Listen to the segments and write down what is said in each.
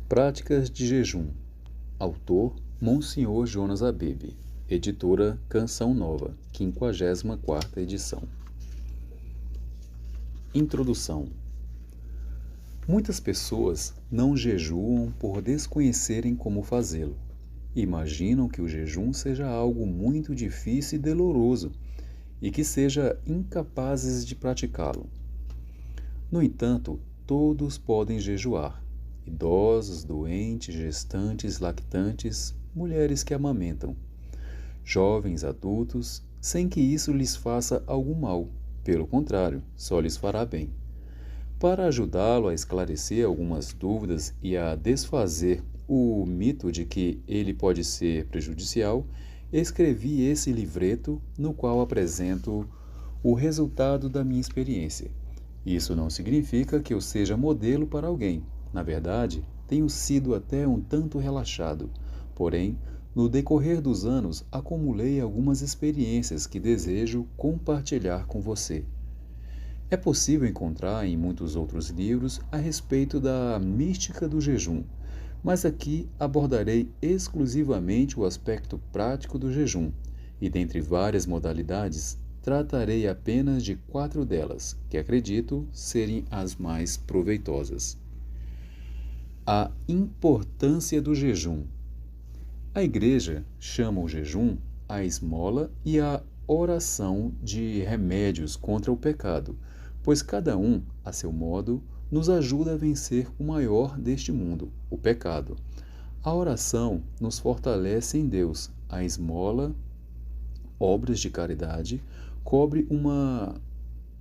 Práticas de Jejum. Autor Monsenhor Jonas Abebe. Editora Canção Nova, 54ª edição. Introdução. Muitas pessoas não jejuam por desconhecerem como fazê-lo. Imaginam que o jejum seja algo muito difícil e doloroso e que seja incapazes de praticá-lo. No entanto, todos podem jejuar. Idosos, doentes, gestantes, lactantes, mulheres que amamentam, jovens, adultos, sem que isso lhes faça algum mal. Pelo contrário, só lhes fará bem. Para ajudá-lo a esclarecer algumas dúvidas e a desfazer o mito de que ele pode ser prejudicial, escrevi esse livreto no qual apresento o resultado da minha experiência. Isso não significa que eu seja modelo para alguém. Na verdade, tenho sido até um tanto relaxado. Porém, no decorrer dos anos, acumulei algumas experiências que desejo compartilhar com você. É possível encontrar em muitos outros livros a respeito da mística do jejum, mas aqui abordarei exclusivamente o aspecto prático do jejum, e dentre várias modalidades, tratarei apenas de 4 delas, que acredito serem as mais proveitosas. A importância do jejum. A Igreja chama o jejum a esmola e a oração de remédios contra o pecado, pois cada um, a seu modo, nos ajuda a vencer o maior deste mundo, o pecado. A oração nos fortalece em Deus, a esmola, obras de caridade, cobre uma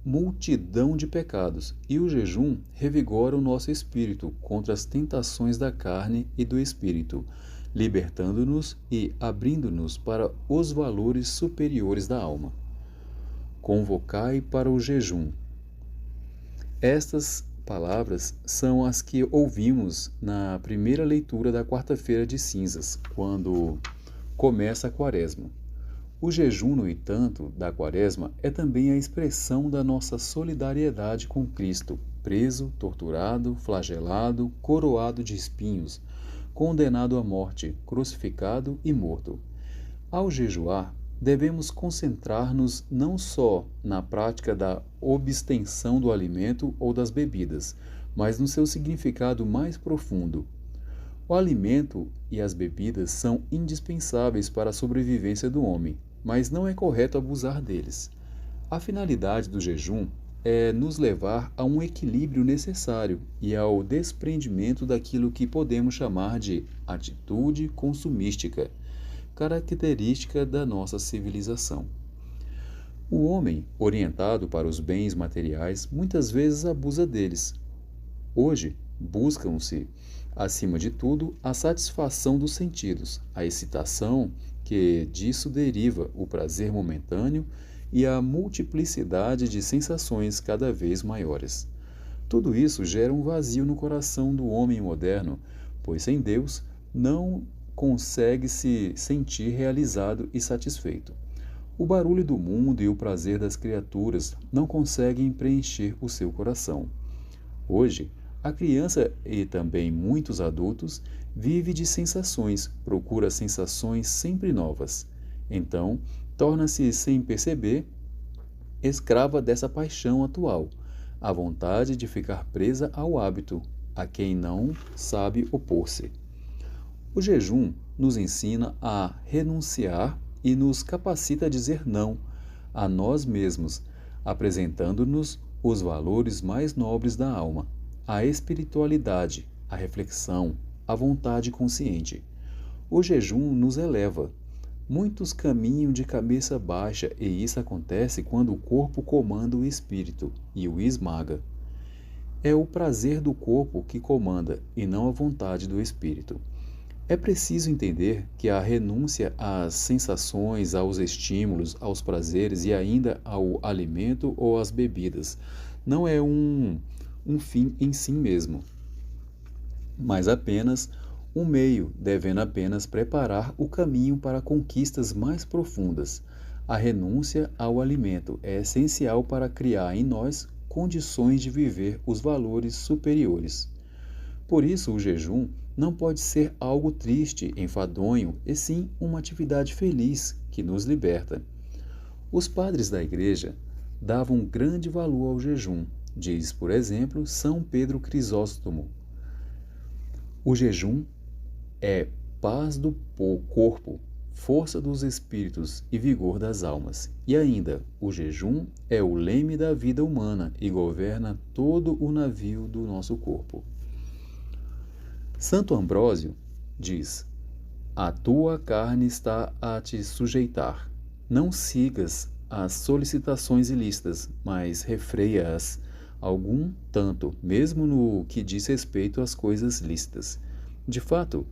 multidão de pecados, e o jejum revigora o nosso espírito contra as tentações da carne e do espírito, libertando-nos e abrindo-nos para os valores superiores da alma. Convocai para o jejum. Estas palavras são as que ouvimos na primeira leitura da quarta-feira de cinzas, quando começa a quaresma. O jejum, no entanto, da quaresma é também a expressão da nossa solidariedade com Cristo, preso, torturado, flagelado, coroado de espinhos, condenado à morte, crucificado e morto. Ao jejuar, devemos concentrar-nos não só na prática da abstenção do alimento ou das bebidas, mas no seu significado mais profundo. O alimento e as bebidas são indispensáveis para a sobrevivência do homem, mas não é correto abusar deles. A finalidade do jejum é nos levar a um equilíbrio necessário e ao desprendimento daquilo que podemos chamar de atitude consumística, característica da nossa civilização. O homem, orientado para os bens materiais, muitas vezes abusa deles. Hoje, buscam-se, acima de tudo, a satisfação dos sentidos, a excitação que disso deriva, o prazer momentâneo e a multiplicidade de sensações cada vez maiores. Tudo isso gera um vazio no coração do homem moderno, pois sem Deus não consegue se sentir realizado e satisfeito. O barulho do mundo e o prazer das criaturas não conseguem preencher o seu coração. Hoje, a criança e também muitos adultos vive de sensações, procura sensações sempre novas. Então, torna-se, sem perceber, escrava dessa paixão atual, a vontade de ficar presa ao hábito, a quem não sabe opor-se. O jejum nos ensina a renunciar e nos capacita a dizer não a nós mesmos, apresentando-nos os valores mais nobres da alma, a espiritualidade, a reflexão, a vontade consciente. O jejum nos eleva. Muitos caminham de cabeça baixa e isso acontece quando o corpo comanda o espírito e o esmaga. É o prazer do corpo que comanda e não a vontade do espírito. É preciso entender que a renúncia às sensações, aos estímulos, aos prazeres e ainda ao alimento ou às bebidas não é um fim em si mesmo, mas apenas um meio, devendo apenas preparar o caminho para conquistas mais profundas. A renúncia ao alimento é essencial para criar em nós condições de viver os valores superiores. Por isso, o jejum não pode ser algo triste, enfadonho, e sim uma atividade feliz que nos liberta. Os padres da Igreja davam grande valor ao jejum, diz, por exemplo, São Pedro Crisóstomo. O jejum é paz do corpo, força dos espíritos e vigor das almas. E ainda, o jejum é o leme da vida humana e governa todo o navio do nosso corpo. Santo Ambrósio diz: a tua carne está a te sujeitar. Não sigas as solicitações ilícitas, mas refreia-as algum tanto, mesmo no que diz respeito às coisas lícitas. De fato,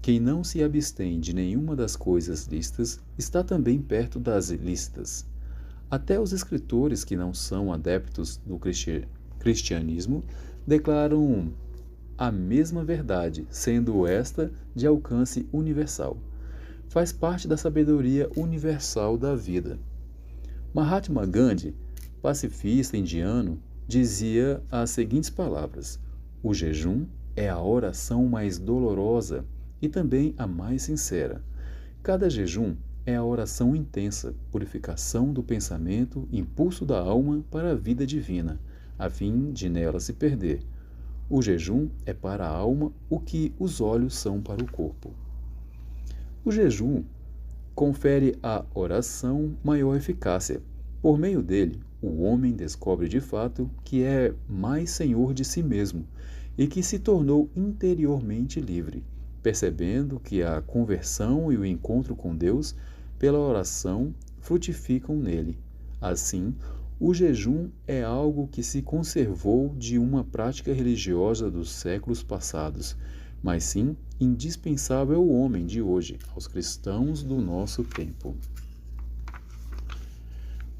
quem não se abstém de nenhuma das coisas lícitas está também perto das ilícitas. Até os escritores que não são adeptos do cristianismo declaram a mesma verdade, sendo esta de alcance universal. Faz parte da sabedoria universal da vida. Mahatma Gandhi, pacifista indiano, dizia as seguintes palavras: o jejum é a oração mais dolorosa e também a mais sincera. Cada jejum é a oração intensa, purificação do pensamento, impulso da alma para a vida divina, a fim de nela se perder. O jejum é para a alma o que os olhos são para o corpo. O jejum confere à oração maior eficácia. Por meio dele, o homem descobre de fato que é mais senhor de si mesmo e que se tornou interiormente livre, percebendo que a conversão e o encontro com Deus pela oração frutificam nele. Assim, o jejum é algo que se conservou de uma prática religiosa dos séculos passados, mas sim indispensável ao homem de hoje, aos cristãos do nosso tempo.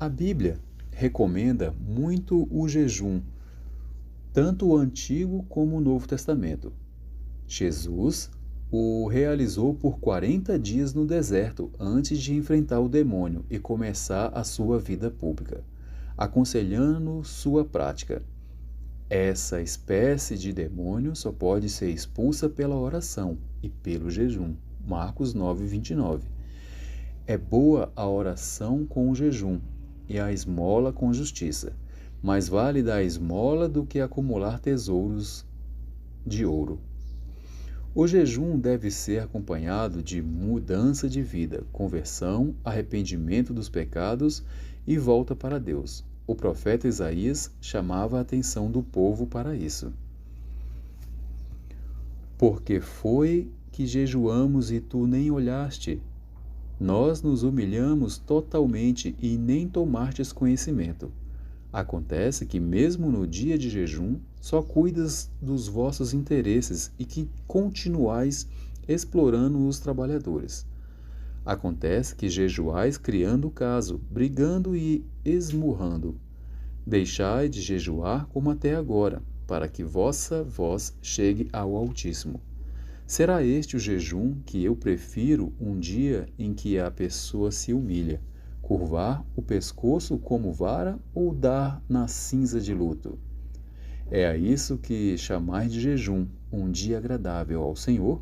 A Bíblia recomenda muito o jejum, tanto o Antigo como o Novo Testamento. Jesus o realizou por 40 dias no deserto antes de enfrentar o demônio e começar a sua vida pública, aconselhando sua prática. Essa espécie de demônio só pode ser expulsa pela oração e pelo jejum. Marcos 9:29. É boa a oração com o jejum e a esmola com justiça. Mais vale dar esmola do que acumular tesouros de ouro. O jejum deve ser acompanhado de mudança de vida, conversão, arrependimento dos pecados e volta para Deus. O profeta Isaías chamava a atenção do povo para isso. Porque foi que jejuamos e tu nem olhaste? Nós nos humilhamos totalmente e nem tomastes conhecimento. Acontece que mesmo no dia de jejum, só cuidas dos vossos interesses e que continuais explorando os trabalhadores. Acontece que jejuais criando caso, brigando e esmurrando. Deixai de jejuar como até agora, para que vossa voz chegue ao Altíssimo. Será este o jejum que eu prefiro, um dia em que a pessoa se humilha, curvar o pescoço como vara ou dar na cinza de luto? É a isso que chamais de jejum, um dia agradável ao Senhor?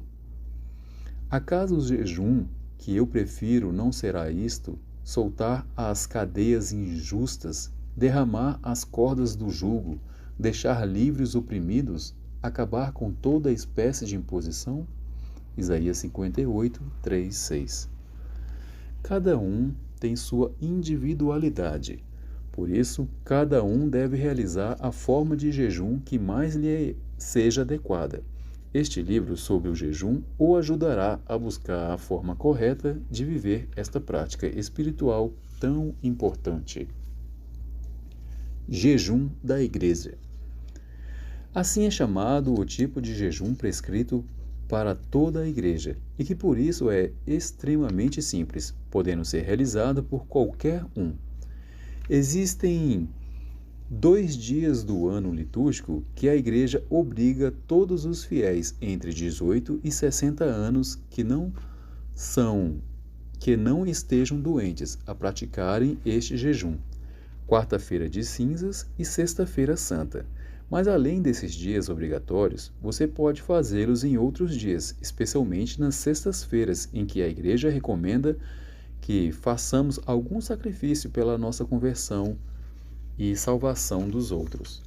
Acaso o jejum que eu prefiro não será isto: soltar as cadeias injustas, derramar as cordas do jugo, deixar livres os oprimidos, acabar com toda espécie de imposição? Isaías 58, 3, 6. Cada um tem sua individualidade. Por isso, cada um deve realizar a forma de jejum que mais lhe seja adequada. Este livro sobre o jejum o ajudará a buscar a forma correta de viver esta prática espiritual tão importante. Jejum da Igreja. Assim é chamado o tipo de jejum prescrito para toda a Igreja e que por isso é extremamente simples, podendo ser realizado por qualquer um. Existem 2 dias do ano litúrgico que a Igreja obriga todos os fiéis entre 18 e 60 anos que não estejam doentes a praticarem este jejum: quarta-feira de cinzas e sexta-feira santa. Mas além desses dias obrigatórios, você pode fazê-los em outros dias, especialmente nas sextas-feiras, em que a igreja recomenda que façamos algum sacrifício pela nossa conversão e salvação dos outros.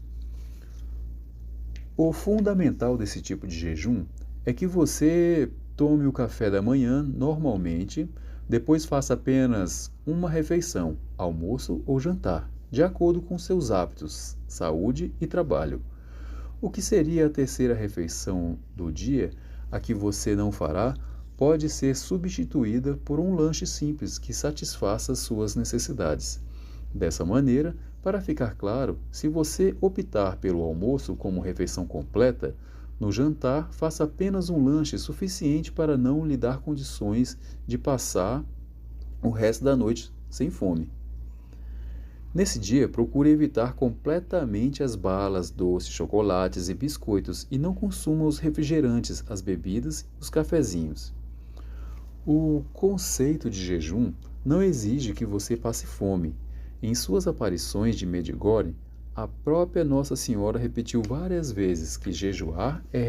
O fundamental desse tipo de jejum é que você tome o café da manhã normalmente, depois faça apenas uma refeição, almoço ou jantar, de acordo com seus hábitos, saúde e trabalho. O que seria a terceira refeição do dia, a que você não fará, pode ser substituída por um lanche simples que satisfaça suas necessidades. Dessa maneira, para ficar claro, se você optar pelo almoço como refeição completa, no jantar faça apenas um lanche suficiente para não lhe dar condições de passar o resto da noite sem fome. Nesse dia, procure evitar completamente as balas, doces, chocolates e biscoitos e não consuma os refrigerantes, as bebidas e os cafezinhos. O conceito de jejum não exige que você passe fome. Em suas aparições de Medjugorje, a própria Nossa Senhora repetiu várias vezes que jejuar é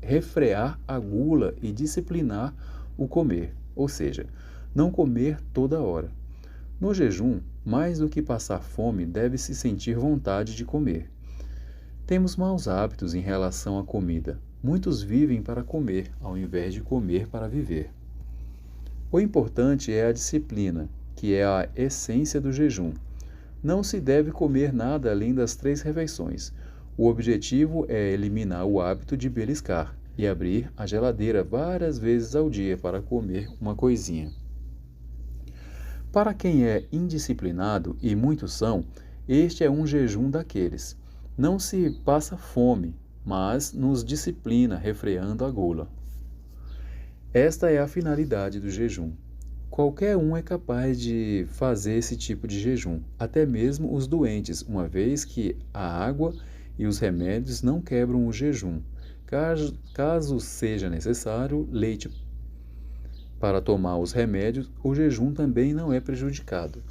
refrear a gula e disciplinar o comer, ou seja, não comer toda hora. No jejum, mais do que passar fome, deve-se sentir vontade de comer. Temos maus hábitos em relação à comida. Muitos vivem para comer, ao invés de comer para viver. O importante é a disciplina, que é a essência do jejum. Não se deve comer nada além das 3 refeições. O objetivo é eliminar o hábito de beliscar e abrir a geladeira várias vezes ao dia para comer uma coisinha. Para quem é indisciplinado, e muitos são, este é um jejum daqueles. Não se passa fome, mas nos disciplina, refreando a gula. Esta é a finalidade do jejum. Qualquer um é capaz de fazer esse tipo de jejum, até mesmo os doentes, uma vez que a água e os remédios não quebram o jejum. Caso seja necessário leite para tomar os remédios, o jejum também não é prejudicado,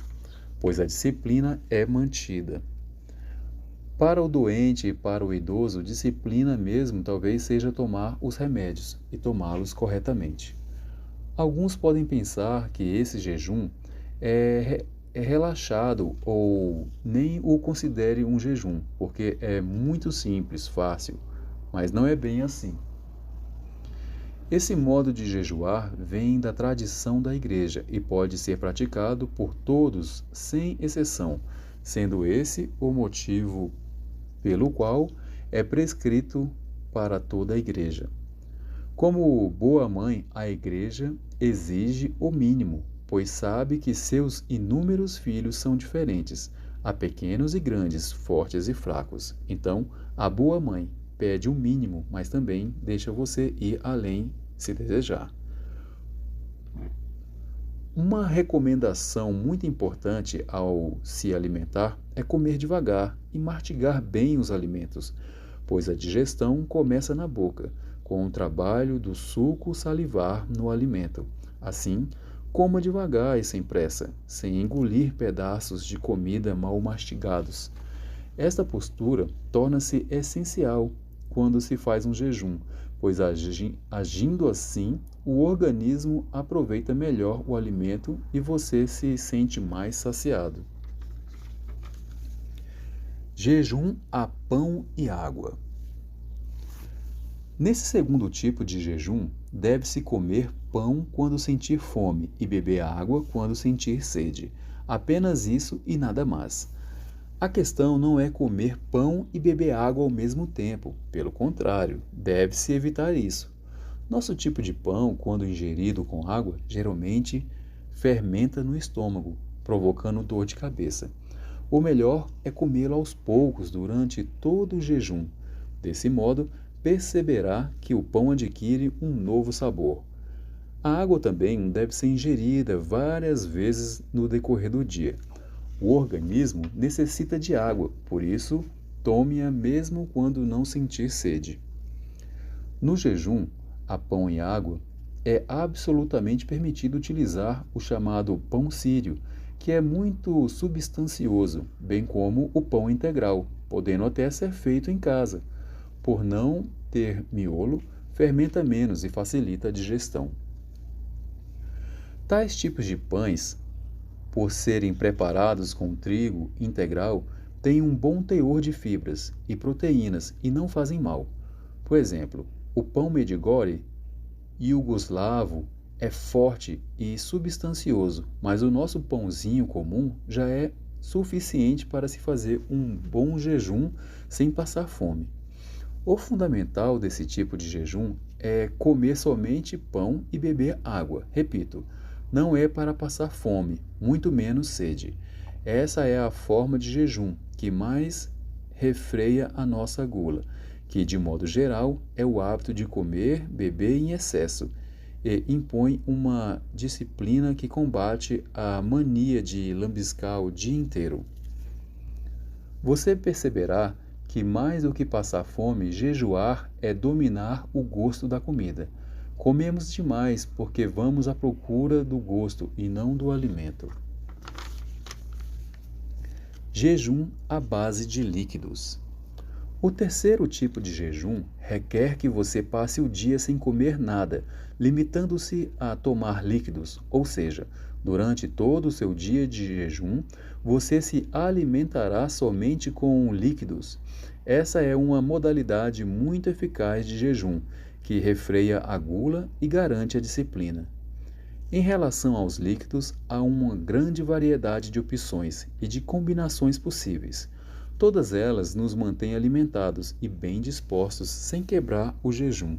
pois a disciplina é mantida. Para o doente e para o idoso, disciplina mesmo talvez seja tomar os remédios e tomá-los corretamente. Alguns podem pensar que esse jejum é relaxado ou nem o considere um jejum, porque é muito simples, fácil, mas não é bem assim. Esse modo de jejuar vem da tradição da Igreja e pode ser praticado por todos, sem exceção, sendo esse o motivo pelo qual é prescrito para toda a Igreja. Como boa mãe, a Igreja exige o mínimo, pois sabe que seus inúmeros filhos são diferentes, há pequenos e grandes, fortes e fracos. Então, a boa mãe pede o mínimo, mas também deixa você ir além se desejar. Uma recomendação muito importante ao se alimentar é comer devagar e mastigar bem os alimentos, pois a digestão começa na boca, com o trabalho do suco salivar no alimento. Assim, coma devagar e sem pressa, sem engolir pedaços de comida mal mastigados. Esta postura torna-se essencial quando se faz um jejum, pois agindo assim, o organismo aproveita melhor o alimento e você se sente mais saciado. Jejum a pão e água. Nesse segundo tipo de jejum, deve-se comer pão quando sentir fome e beber água quando sentir sede. Apenas isso e nada mais. A questão não é comer pão e beber água ao mesmo tempo. Pelo contrário, deve-se evitar isso. Nosso tipo de pão, quando ingerido com água, geralmente fermenta no estômago, provocando dor de cabeça. O melhor é comê-lo aos poucos durante todo o jejum. Desse modo, perceberá que o pão adquire um novo sabor. A água também deve ser ingerida várias vezes no decorrer do dia. O organismo necessita de água, por isso, tome-a mesmo quando não sentir sede. No jejum, a pão e água, é absolutamente permitido utilizar o chamado pão sírio, que é muito substancioso, bem como o pão integral, podendo até ser feito em casa. Por não ter miolo, fermenta menos e facilita a digestão. Tais tipos de pães, por serem preparados com trigo integral, têm um bom teor de fibras e proteínas e não fazem mal. Por exemplo, o pão Medigori iugoslavo é forte e substancioso, mas o nosso pãozinho comum já é suficiente para se fazer um bom jejum sem passar fome. O fundamental desse tipo de jejum é comer somente pão e beber água. Repito, não é para passar fome, muito menos sede. Essa é a forma de jejum que mais refreia a nossa gula, que, de modo geral, é o hábito de comer, beber em excesso, e impõe uma disciplina que combate a mania de lambiscar o dia inteiro. Você perceberá que mais do que passar fome, jejuar é dominar o gosto da comida. Comemos demais porque vamos à procura do gosto e não do alimento. Jejum à base de líquidos. O terceiro tipo de jejum requer que você passe o dia sem comer nada, limitando-se a tomar líquidos, ou seja, durante todo o seu dia de jejum, você se alimentará somente com líquidos. Essa é uma modalidade muito eficaz de jejum, que refreia a gula e garante a disciplina. Em relação aos líquidos, há uma grande variedade de opções e de combinações possíveis. Todas elas nos mantêm alimentados e bem dispostos sem quebrar o jejum.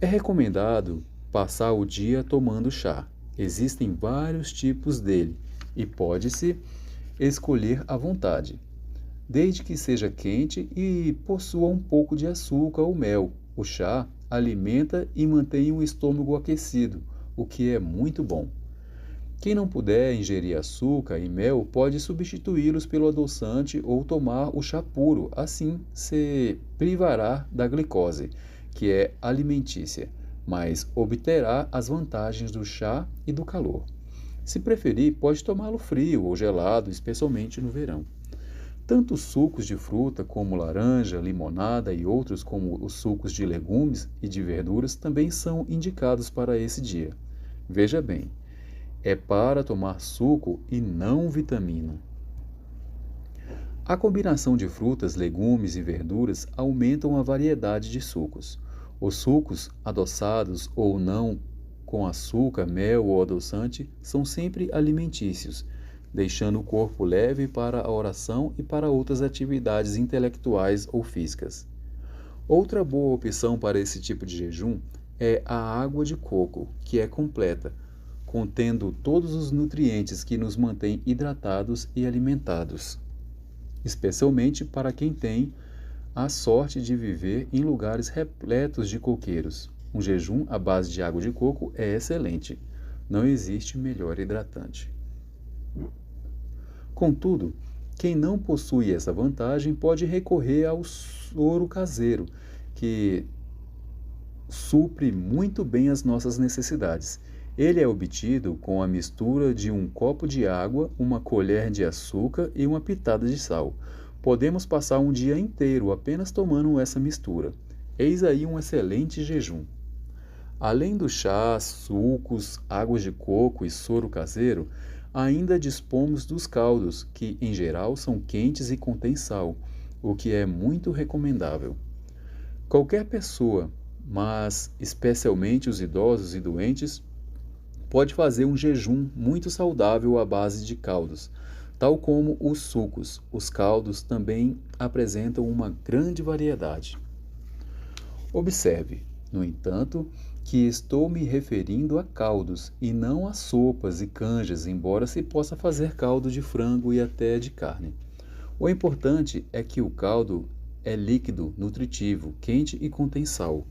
É recomendado passar o dia tomando chá. Existem vários tipos dele e pode-se escolher à vontade, desde que seja quente e possua um pouco de açúcar ou mel. O chá alimenta e mantém o estômago aquecido, o que é muito bom. Quem não puder ingerir açúcar e mel pode substituí-los pelo adoçante ou tomar o chá puro, assim se privará da glicose, que é alimentícia, mas obterá as vantagens do chá e do calor. Se preferir, pode tomá-lo frio ou gelado, especialmente no verão. Tanto os sucos de fruta como laranja, limonada e outros como os sucos de legumes e de verduras também são indicados para esse dia. Veja bem, é para tomar suco e não vitamina. A combinação de frutas, legumes e verduras aumentam a variedade de sucos. Os sucos, adoçados ou não, com açúcar, mel ou adoçante, são sempre alimentícios, deixando o corpo leve para a oração e para outras atividades intelectuais ou físicas. Outra boa opção para esse tipo de jejum é a água de coco, que é completa, contendo todos os nutrientes que nos mantêm hidratados e alimentados, especialmente para quem tem a sorte de viver em lugares repletos de coqueiros. Um jejum à base de água de coco é excelente. Não existe melhor hidratante. Contudo, quem não possui essa vantagem pode recorrer ao soro caseiro, que supre muito bem as nossas necessidades. Ele é obtido com a mistura de um copo de água, uma colher de açúcar e uma pitada de sal. Podemos passar um dia inteiro apenas tomando essa mistura. Eis aí um excelente jejum. Além do chá, sucos, águas de coco e soro caseiro, ainda dispomos dos caldos, que em geral são quentes e contêm sal, o que é muito recomendável. Qualquer pessoa, mas especialmente os idosos e doentes, pode fazer um jejum muito saudável à base de caldos, tal como os sucos. Os caldos também apresentam uma grande variedade. Observe, no entanto, que estou me referindo a caldos e não a sopas e canjas, embora se possa fazer caldo de frango e até de carne. O importante é que o caldo é líquido, nutritivo, quente e contém sal.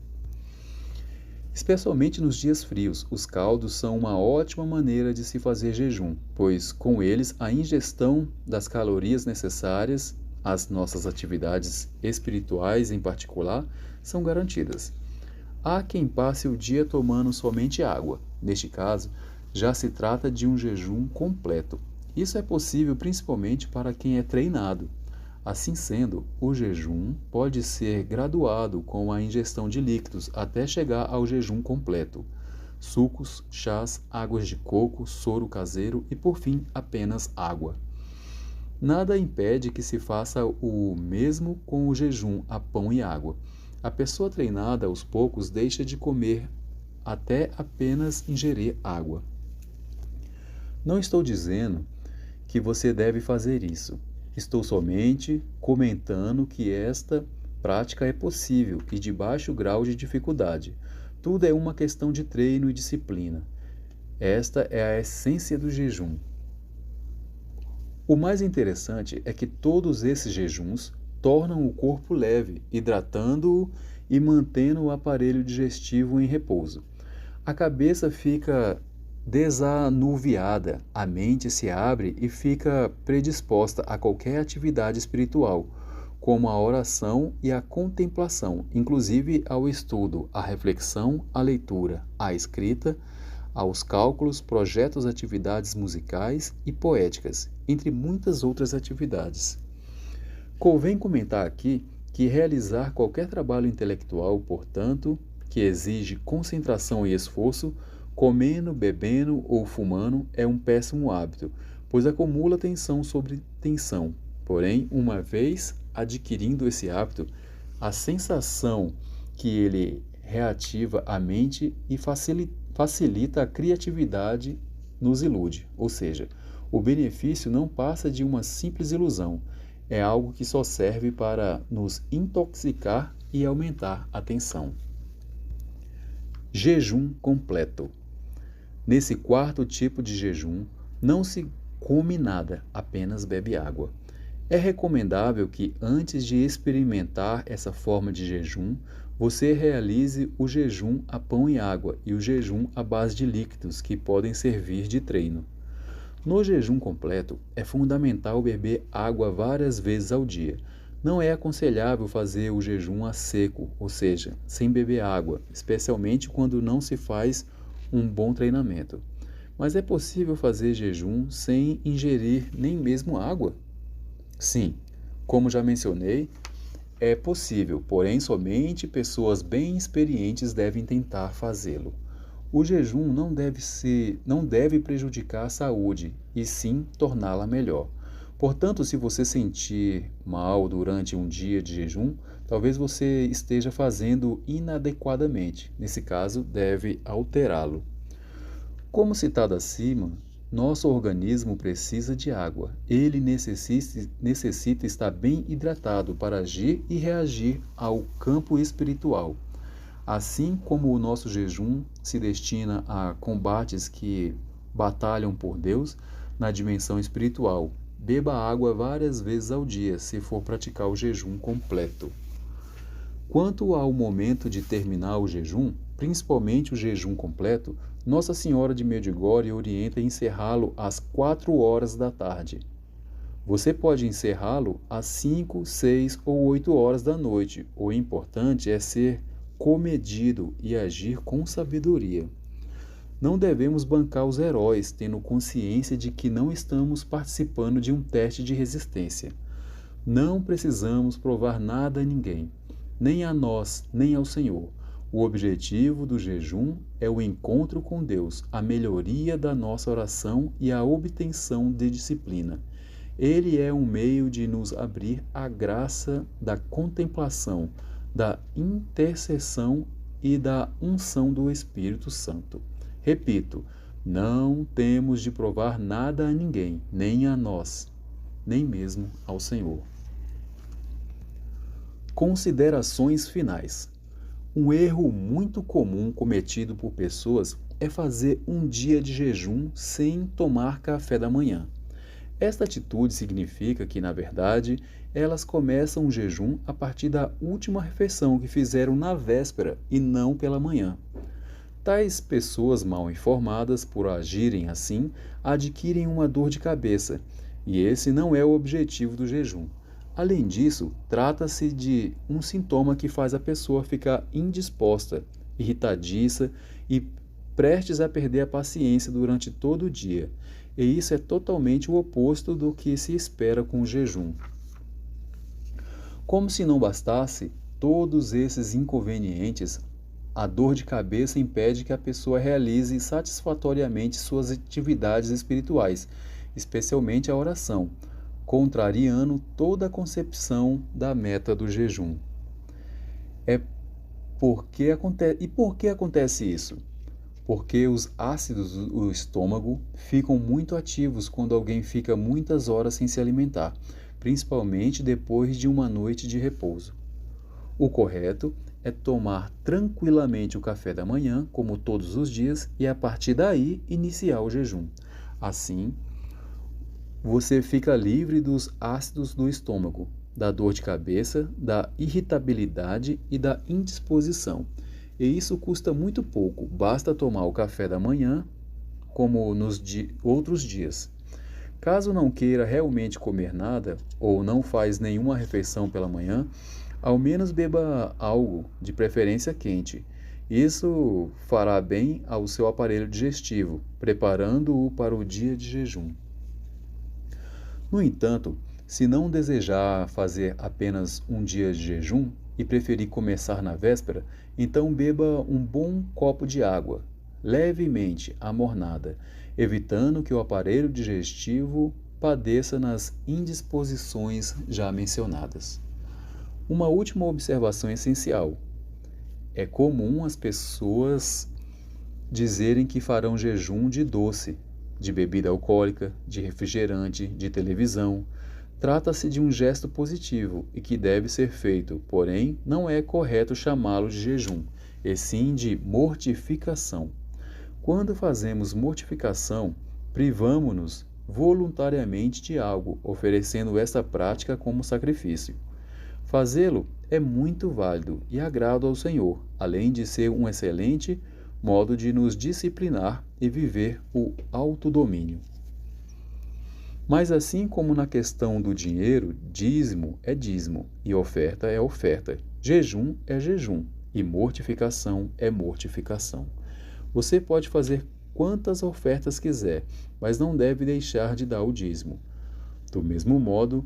Especialmente nos dias frios, os caldos são uma ótima maneira de se fazer jejum, pois com eles a ingestão das calorias necessárias às nossas atividades espirituais em particular são garantidas. Há quem passe o dia tomando somente água. Neste caso, já se trata de um jejum completo. Isso é possível principalmente para quem é treinado. Assim sendo, o jejum pode ser graduado com a ingestão de líquidos até chegar ao jejum completo. Sucos, chás, águas de coco, soro caseiro e, por fim, apenas água. Nada impede que se faça o mesmo com o jejum a pão e água. A pessoa treinada aos poucos deixa de comer até apenas ingerir água. Não estou dizendo que você deve fazer isso. Estou somente comentando que esta prática é possível e de baixo grau de dificuldade. Tudo é uma questão de treino e disciplina. Esta é a essência do jejum. O mais interessante é que todos esses jejuns tornam o corpo leve, hidratando-o e mantendo o aparelho digestivo em repouso. A cabeça fica desanuviada, a mente se abre e fica predisposta a qualquer atividade espiritual, como a oração e a contemplação, inclusive ao estudo, à reflexão, à leitura, à escrita, aos cálculos, projetos, atividades musicais e poéticas, entre muitas outras atividades. Convém comentar aqui que realizar qualquer trabalho intelectual, portanto, que exige concentração e esforço, comendo, bebendo ou fumando, é um péssimo hábito, pois acumula tensão sobre tensão. Porém, uma vez adquirindo esse hábito, a sensação que ele reativa a mente e facilita a criatividade nos ilude, ou seja, o benefício não passa de uma simples ilusão, é algo que só serve para nos intoxicar e aumentar a tensão. Jejum completo. Nesse quarto tipo de jejum, não se come nada, apenas bebe água. É recomendável que, antes de experimentar essa forma de jejum, você realize o jejum a pão e água e o jejum à base de líquidos, que podem servir de treino. No jejum completo, é fundamental beber água várias vezes ao dia. Não é aconselhável fazer o jejum a seco, ou seja, sem beber água, especialmente quando não se faz um bom treinamento. Mas é possível fazer jejum sem ingerir nem mesmo água? Sim, como já mencionei, é possível, porém somente pessoas bem experientes devem tentar fazê-lo. O jejum não deve prejudicar a saúde, e sim torná-la melhor. Portanto, se você sentir mal durante um dia de jejum, talvez você esteja fazendo inadequadamente. Nesse caso, deve alterá-lo. Como citado acima, nosso organismo precisa de água. Ele necessita estar bem hidratado para agir e reagir ao campo espiritual. Assim como o nosso jejum se destina a combates que batalham por Deus na dimensão espiritual, beba água várias vezes ao dia, se for praticar o jejum completo. Quanto ao momento de terminar o jejum, principalmente o jejum completo, Nossa Senhora de Medjugorje orienta encerrá-lo às 4 horas da tarde. Você pode encerrá-lo às 5, 6 ou 8 horas da noite. O importante é ser comedido e agir com sabedoria. Não devemos bancar os heróis, tendo consciência de que não estamos participando de um teste de resistência. Não precisamos provar nada a ninguém, nem a nós, nem ao Senhor. O objetivo do jejum é o encontro com Deus, a melhoria da nossa oração e a obtenção de disciplina. Ele é um meio de nos abrir à graça da contemplação, da intercessão e da unção do Espírito Santo. Repito, não temos de provar nada a ninguém, nem a nós, nem mesmo ao Senhor. Considerações finais. Um erro muito comum cometido por pessoas é fazer um dia de jejum sem tomar café da manhã. Esta atitude significa que, na verdade, elas começam o jejum a partir da última refeição que fizeram na véspera e não pela manhã. Tais pessoas mal informadas, por agirem assim, adquirem uma dor de cabeça, e esse não é o objetivo do jejum. Além disso, trata-se de um sintoma que faz a pessoa ficar indisposta, irritadiça e prestes a perder a paciência durante todo o dia. E isso é totalmente o oposto do que se espera com o jejum. Como se não bastasse todos esses inconvenientes, a dor de cabeça impede que a pessoa realize satisfatoriamente suas atividades espirituais, especialmente a oração, contrariando toda a concepção da meta do jejum. E por que acontece isso? Porque os ácidos do estômago ficam muito ativos quando alguém fica muitas horas sem se alimentar, principalmente depois de uma noite de repouso. O correto é tomar tranquilamente o café da manhã, como todos os dias, e a partir daí iniciar o jejum. Assim, você fica livre dos ácidos do estômago, da dor de cabeça, da irritabilidade e da indisposição. E isso custa muito pouco, basta tomar o café da manhã, como nos outros dias. Caso não queira realmente comer nada, ou não faz nenhuma refeição pela manhã, ao menos beba algo, de preferência quente. Isso fará bem ao seu aparelho digestivo, preparando-o para o dia de jejum. No entanto, se não desejar fazer apenas um dia de jejum e preferir começar na véspera, então beba um bom copo de água, levemente amornada, evitando que o aparelho digestivo padeça nas indisposições já mencionadas. Uma última observação essencial. É comum as pessoas dizerem que farão jejum de doce, de bebida alcoólica, de refrigerante, de televisão. Trata-se de um gesto positivo e que deve ser feito, porém não é correto chamá-lo de jejum, e sim de mortificação. Quando fazemos mortificação, privamo-nos voluntariamente de algo, oferecendo essa prática como sacrifício. Fazê-lo é muito válido e agrado ao Senhor, além de ser um excelente modo de nos disciplinar e viver o autodomínio. Mas assim como na questão do dinheiro, dízimo é dízimo e oferta é oferta, jejum é jejum e mortificação é mortificação. Você pode fazer quantas ofertas quiser, mas não deve deixar de dar o dízimo. Do mesmo modo,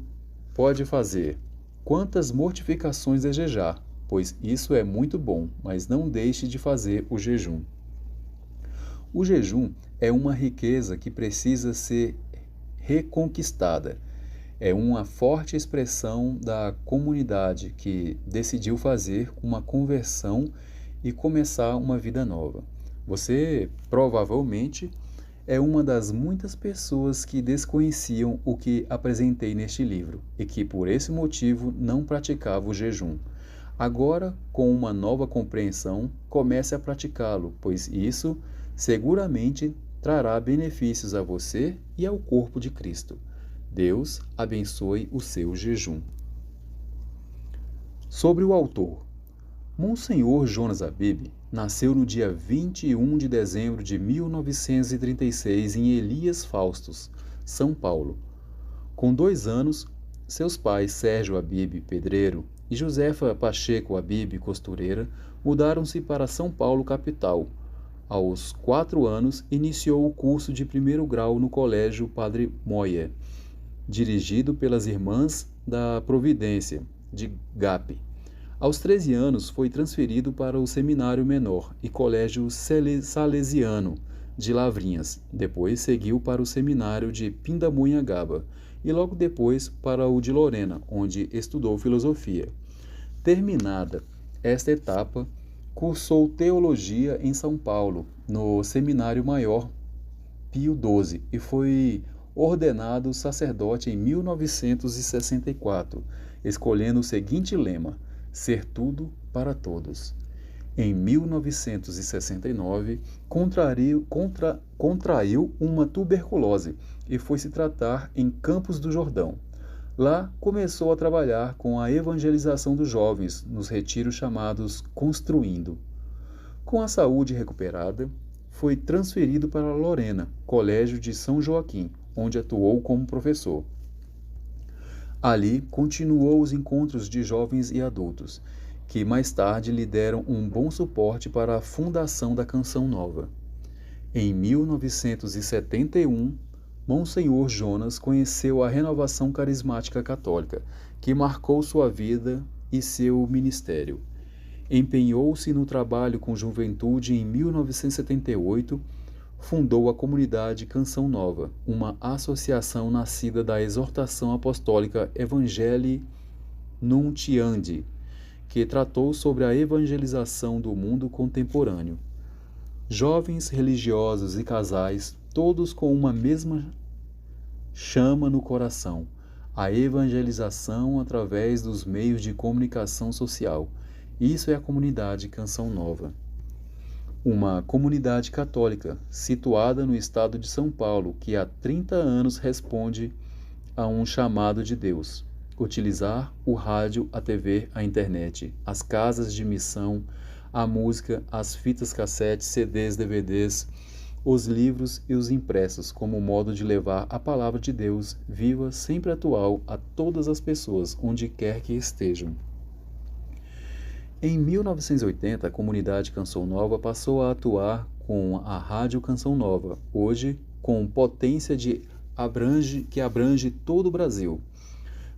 pode fazer quantas mortificações desejar, pois isso é muito bom, mas não deixe de fazer o jejum. O jejum é uma riqueza que precisa ser reconquistada. É uma forte expressão da comunidade que decidiu fazer uma conversão e começar uma vida nova. Você provavelmente é uma das muitas pessoas que desconheciam o que apresentei neste livro e que por esse motivo não praticava o jejum. Agora, com uma nova compreensão, comece a praticá-lo, pois isso seguramente trará benefícios a você e ao corpo de Cristo. Deus abençoe o seu jejum. Sobre o autor. Monsenhor Jonas Abib nasceu no dia 21 de dezembro de 1936 em Elias Faustos, São Paulo. Com 2 anos, seus pais Sérgio Abib, pedreiro, e Josefa Pacheco Abib, costureira, mudaram-se para São Paulo, capital. Aos 4 anos, iniciou o curso de 1º grau no Colégio Padre Moia, dirigido pelas Irmãs da Providência, de Gap. Aos 13 anos, foi transferido para o Seminário Menor e Colégio Salesiano de Lavrinhas. Depois seguiu para o Seminário de Pindamonhangaba e logo depois para o de Lorena, onde estudou filosofia. Terminada esta etapa, cursou teologia em São Paulo, no Seminário Maior Pio XII, e foi ordenado sacerdote em 1964, escolhendo o seguinte lema: ser tudo para todos. Em 1969, contraiu uma tuberculose e foi se tratar em Campos do Jordão. Lá começou a trabalhar com a evangelização dos jovens nos retiros chamados Construindo. Com a saúde recuperada, foi transferido para Lorena, Colégio de São Joaquim, onde atuou como professor. Ali continuou os encontros de jovens e adultos, que mais tarde lhe deram um bom suporte para a fundação da Canção Nova. Em 1971, Monsenhor Jonas conheceu a renovação carismática católica, que marcou sua vida e seu ministério. Empenhou-se no trabalho com juventude e em 1978 fundou a comunidade Canção Nova, uma associação nascida da exortação apostólica Evangelii Nuntiandi, que tratou sobre a evangelização do mundo contemporâneo. Jovens religiosos e casais, todos com uma mesma chama no coração, a evangelização através dos meios de comunicação social. Isso é a comunidade Canção Nova. Uma comunidade católica situada no estado de São Paulo, que há 30 anos responde a um chamado de Deus: utilizar o rádio, a TV, a internet, as casas de missão, a música, as fitas cassetes, CDs, DVDs, os livros e os impressos como modo de levar a palavra de Deus viva, sempre atual, a todas as pessoas, onde quer que estejam. Em 1980, a comunidade Canção Nova passou a atuar com a Rádio Canção Nova, hoje com potência que abrange todo o Brasil.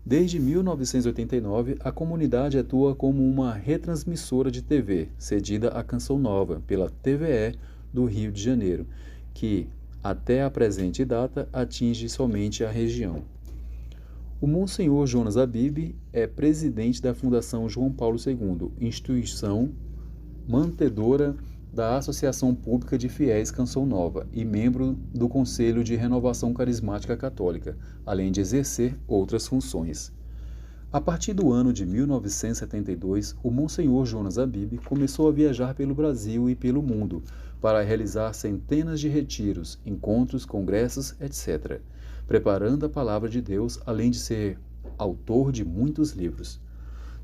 Desde 1989, a comunidade atua como uma retransmissora de TV, cedida à Canção Nova, pela TVE do Rio de Janeiro, que, até a presente data, atinge somente a região. O Monsenhor Jonas Abib é presidente da Fundação João Paulo II, instituição mantedora da Associação Pública de Fiéis Canção Nova e membro do Conselho de Renovação Carismática Católica, além de exercer outras funções. A partir do ano de 1972, o Monsenhor Jonas Abib começou a viajar pelo Brasil e pelo mundo para realizar centenas de retiros, encontros, congressos, etc., preparando a palavra de Deus, além de ser autor de muitos livros.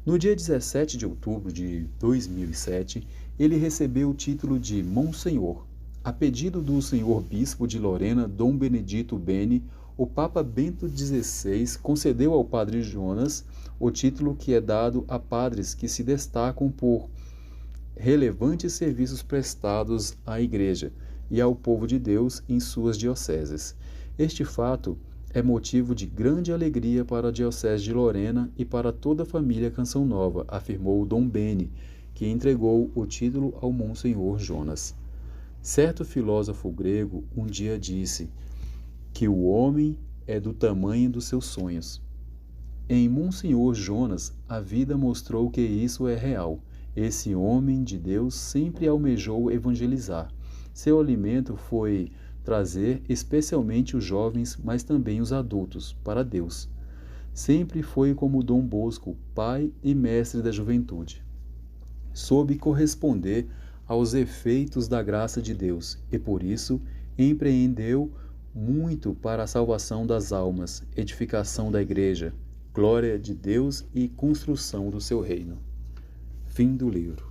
No dia 17 de outubro de 2007, ele recebeu o título de Monsenhor. A pedido do senhor bispo de Lorena, Dom Benedito Beni, o Papa Bento XVI concedeu ao padre Jonas o título que é dado a padres que se destacam por relevantes serviços prestados à Igreja e ao povo de Deus em suas dioceses. Este fato é motivo de grande alegria para a Diocese de Lorena e para toda a família Canção Nova, afirmou Dom Beni, que entregou o título ao Monsenhor Jonas. Certo filósofo grego um dia disse que o homem é do tamanho dos seus sonhos. Em Monsenhor Jonas, a vida mostrou que isso é real. Esse homem de Deus sempre almejou evangelizar. Seu alimento foi trazer especialmente os jovens, mas também os adultos, para Deus. Sempre foi como Dom Bosco, pai e mestre da juventude. Soube corresponder aos efeitos da graça de Deus e, por isso, empreendeu muito para a salvação das almas, edificação da Igreja, glória de Deus e construção do seu reino. Fim do livro.